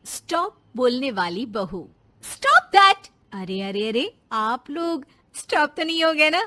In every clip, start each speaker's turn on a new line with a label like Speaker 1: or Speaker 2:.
Speaker 1: Stop बोलने वाली बहू। Stop that. अरे अरे अरे, आप लोग स्टॉप तो नहीं हो गए ना?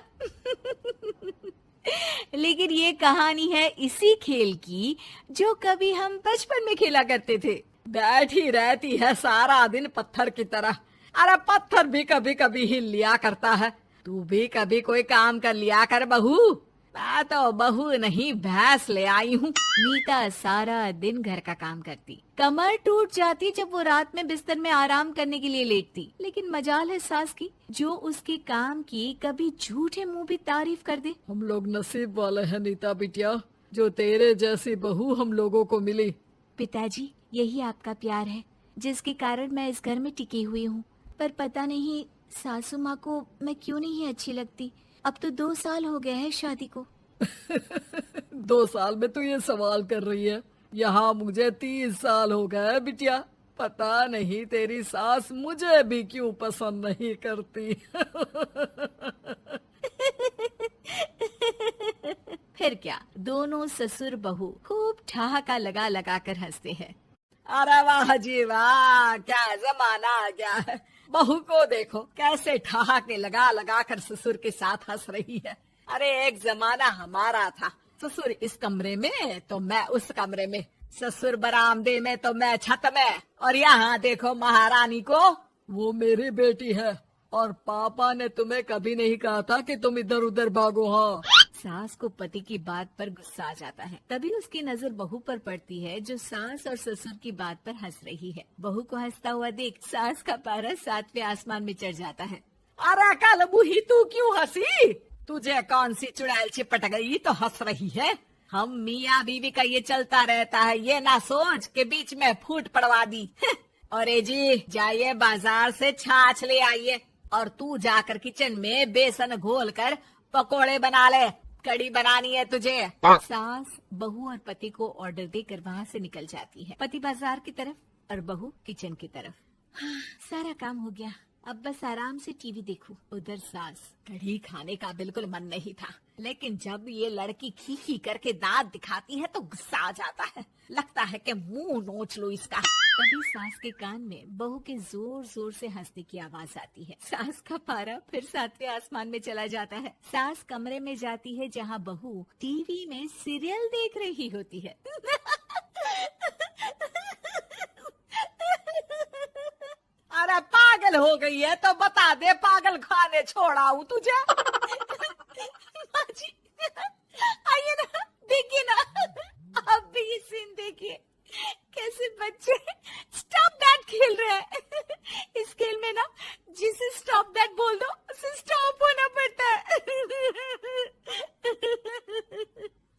Speaker 1: लेकिन ये कहानी है इसी खेल की जो कभी हम बचपन में खेला करते थे।
Speaker 2: बैठी रहती है सारा दिन पत्थर की तरह। अरे पत्थर भी कभी कभी हिल लिया करता है। तू भी कभी कोई काम कर लिया कर बहू। मैं तो बहू नहीं भैंस ले आई हूँ।
Speaker 1: नीता सारा दिन घर का काम करती, कमर टूट जाती जब वो रात में बिस्तर में आराम करने के लिए लेटती। लेकिन मजाल है सास की, जो उसके काम की कभी झूठे मुंह भी तारीफ कर दे।
Speaker 2: हम लोग नसीब वाले हैं नीता बिटिया, जो तेरे जैसी बहू हम लोगों को मिली।
Speaker 1: पिताजी, यही आपका प्यार है जिसके कारण मैं इस घर में टिकी हुई हूँ। पर पता नहीं सासू माँ को मैं क्यों नहीं अच्छी लगती। अब तो 2 साल हो गए हैं शादी को।
Speaker 2: 2 साल में तू ये सवाल कर रही है? यहाँ मुझे 30 साल हो गए बिटिया। पता नहीं तेरी सास मुझे भी क्यों पसंद नहीं करती।
Speaker 1: फिर क्या, दोनों ससुर बहू खूब ठहाका लगा लगा कर हंसते हैं।
Speaker 2: अरे वाह जी वाह, क्या जमाना आ गया है। बहू को देखो कैसे ठहाके लगा लगा कर ससुर के साथ हंस रही है। अरे एक जमाना हमारा था, ससुर इस कमरे में तो मैं उस कमरे में, ससुर बरामदे में तो मैं छत में। और यहाँ देखो महारानी को, वो मेरी बेटी है। और पापा ने तुम्हें कभी नहीं कहा था कि तुम इधर उधर भागो। हाँ,
Speaker 1: सास को पति की बात पर गुस्सा आ जाता है। तभी उसकी नजर बहू पर पड़ती है जो सास और ससुर की बात पर हंस रही है। बहू को हंसता हुआ देख सास का पारा 7वें आसमान में चढ़ जाता है।
Speaker 2: अरे कल बुही तू क्यों हंसी? तुझे कौन सी चुड़ैल चिपट गई तो हंस रही है? हम मियाँ बीवी का ये चलता रहता है, ये ना सोच के बीच में फूट पड़वा दी। अरे जी जाइए बाजार से छाछ ले आइए, और तू जाकर किचन में बेसन घोल कर पकोड़े बना ले, कड़ी बनानी है तुझे।
Speaker 1: सास बहू और पति को ऑर्डर देकर वहाँ से निकल जाती है। पति बाजार की तरफ और बहू किचन की तरफ। हाँ, सारा काम हो गया, अब बस आराम से टीवी देखूं। उधर सास,
Speaker 2: कढ़ी खाने का बिल्कुल मन नहीं था, लेकिन जब ये लड़की खी खी करके दांत दिखाती है तो गुस्सा आ जाता है। लगता है कि मुंह नोच लो इसका।
Speaker 1: तभी सास के कान में बहू के जोर जोर से हंसने की आवाज आती है। सास का पारा फिर 7वें आसमान में चला जाता है। सास कमरे में जाती है जहाँ बहू टीवी में सीरियल देख रही होती है।
Speaker 2: अरे पागल हो गई है तो बता दे, पागल खाने छोड़ाऊं तुझे?
Speaker 1: माँ जी, आइए ना, देखिए ना, आप भी ये सीन देखिए, कैसे बच्चे स्टॉप दैट खेल रहे हैं। इस खेल में ना जिसे स्टॉप दैट बोल दो उसे स्टॉप होना पड़ता है।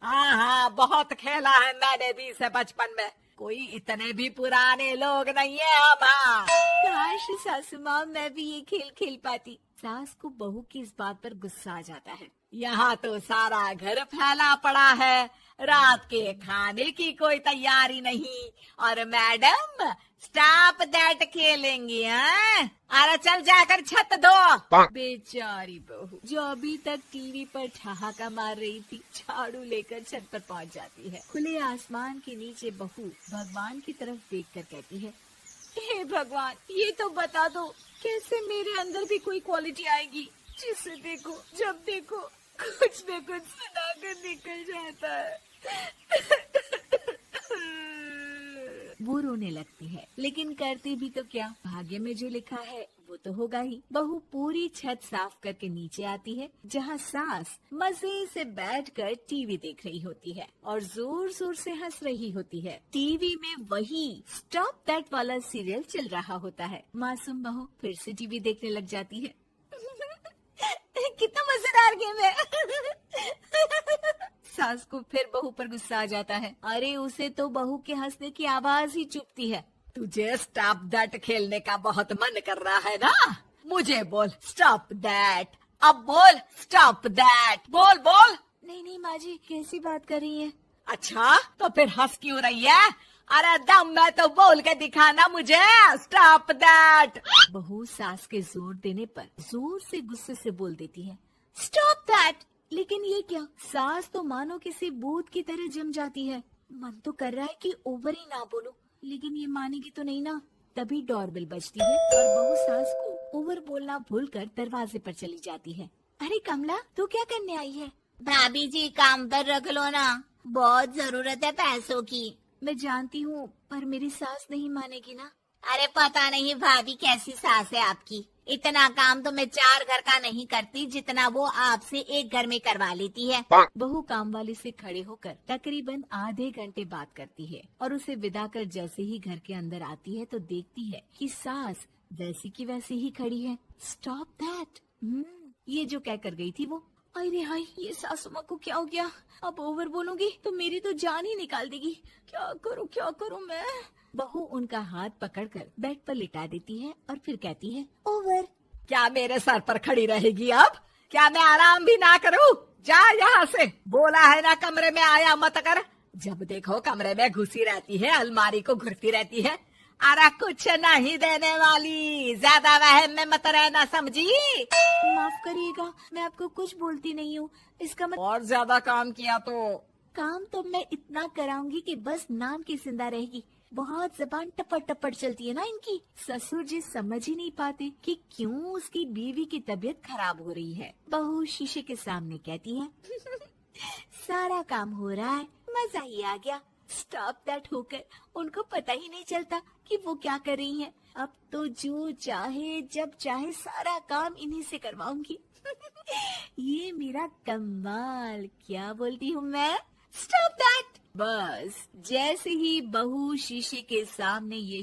Speaker 2: हाँ हाँ, बहुत खेला है मैंने भी इसे बचपन में। कोई इतने भी पुराने लोग नहीं है हम।
Speaker 1: काश सासू माँ मैं भी ये खेल खेल पाती। सास को बहू की इस बात पर गुस्सा आ जाता है।
Speaker 2: यहाँ तो सारा घर फैला पड़ा है, रात के खाने की कोई तैयारी नहीं, और मैडम स्टॉप दैट खेलेंगी। हाँ, अरे चल जाकर छत धो।
Speaker 1: बेचारी बहू जो अभी तक टीवी पर ठहाका मार रही थी, झाड़ू लेकर छत पर पहुँच जाती है। खुले आसमान के नीचे बहू भगवान की तरफ देखकर कहती है, हे भगवान, ये तो बता दो कैसे मेरे अंदर भी कोई क्वालिटी आएगी जिसे देखो जब देखो कुछ न कुछ सुनाकर निकल जाता है। वो रोने लगती है, लेकिन करती भी तो क्या, भाग्य में जो लिखा है वो तो होगा ही। बहू पूरी छत साफ करके नीचे आती है जहाँ सास मजे से बैठकर टीवी देख रही होती है और जोर जोर से हंस रही होती है। टीवी में वही स्टॉप दैट वाला सीरियल चल रहा होता है। मासूम बहू फिर से टीवी देखने लग जाती है। कितना मजेदार गेम है। सास को फिर बहू पर गुस्सा आ जाता है। अरे उसे तो बहू के हंसने की आवाज ही चुभती है।
Speaker 2: तुझे स्टॉप दैट खेलने का बहुत मन कर रहा है ना? मुझे बोल स्टॉप दैट, अब बोल स्टॉप दैट, बोल बोल।
Speaker 1: नहीं नहीं माँ जी, कैसी बात कर रही है?
Speaker 2: अच्छा तो फिर हंस क्यों रही है? अरे दम में तो बोल के दिखाना मुझे स्टॉप दैट।
Speaker 1: बहू सास के जोर देने पर जोर से गुस्से से बोल देती है, स्टॉप दैट। लेकिन ये क्या, सास तो मानो किसी भूत की तरह जम जाती है। मन तो कर रहा है कि ओवर ही ना बोलूं, लेकिन ये मानेगी तो नहीं ना। तभी डोरबेल बजती है और बहू सास को ओवर बोलना भूलकर दरवाजे पर चली जाती है। अरे कमला, तू क्या करने आई है?
Speaker 3: भाभी जी काम पर रख लो ना, बहुत जरूरत है पैसों की।
Speaker 1: मैं जानती हूँ, पर मेरी सास नहीं मानेगी ना।
Speaker 3: अरे पता नहीं भाभी कैसी सास है आपकी, इतना काम तो मैं 4 घर का नहीं करती जितना वो आपसे एक घर में करवा लेती है।
Speaker 1: बहू काम वाली से खड़े होकर तकरीबन आधे घंटे बात करती है और उसे विदा कर जैसे ही घर के अंदर आती है तो देखती है कि सास वैसी की वैसी ही खड़ी है। Stop that. ये जो कह कर गई थी वो। अरे हाय, ये सासू माँ को क्या हो गया? अब ओवर बोलूंगी तो मेरी तो जान ही निकाल देगी। क्या करूँ मैं? बहू उनका हाथ पकड़कर बेड पर लिटा देती है और फिर कहती है, ओवर।
Speaker 2: क्या मेरे सर पर खड़ी रहेगी अब? क्या मैं आराम भी ना करूं? जा यहाँ से, बोला है ना कमरे में आया मत कर। जब देखो कमरे में घुसी रहती है, अलमारी को घुरती रहती है। अरे कुछ नहीं देने वाली, ज्यादा वहम में मत रहना, समझी?
Speaker 1: माफ करिएगा, मैं आपको कुछ बोलती नहीं हूँ। इसका मतलब
Speaker 2: और ज्यादा काम किया तो
Speaker 1: काम तो मैं इतना कराऊंगी कि बस नाम की जिंदा रहेगी। बहुत जबान टपट टपट चलती है ना इनकी। ससुर जी समझ ही नहीं पाते कि क्यों उसकी बीवी की तबीयत खराब हो रही है। बहू शीशे के सामने कहती है, सारा काम हो रहा है, मजा ही आ गया। स्टॉप दैट होकर उनको पता ही नहीं चलता कि वो क्या कर रही हैं। अब तो जो चाहे जब चाहे सारा काम इन्हीं से करवाऊंगी। ये मेरा कमाल। क्या बोलती हूँ मैं? Stop that. बस जैसे ही बहू शीशे के सामने ये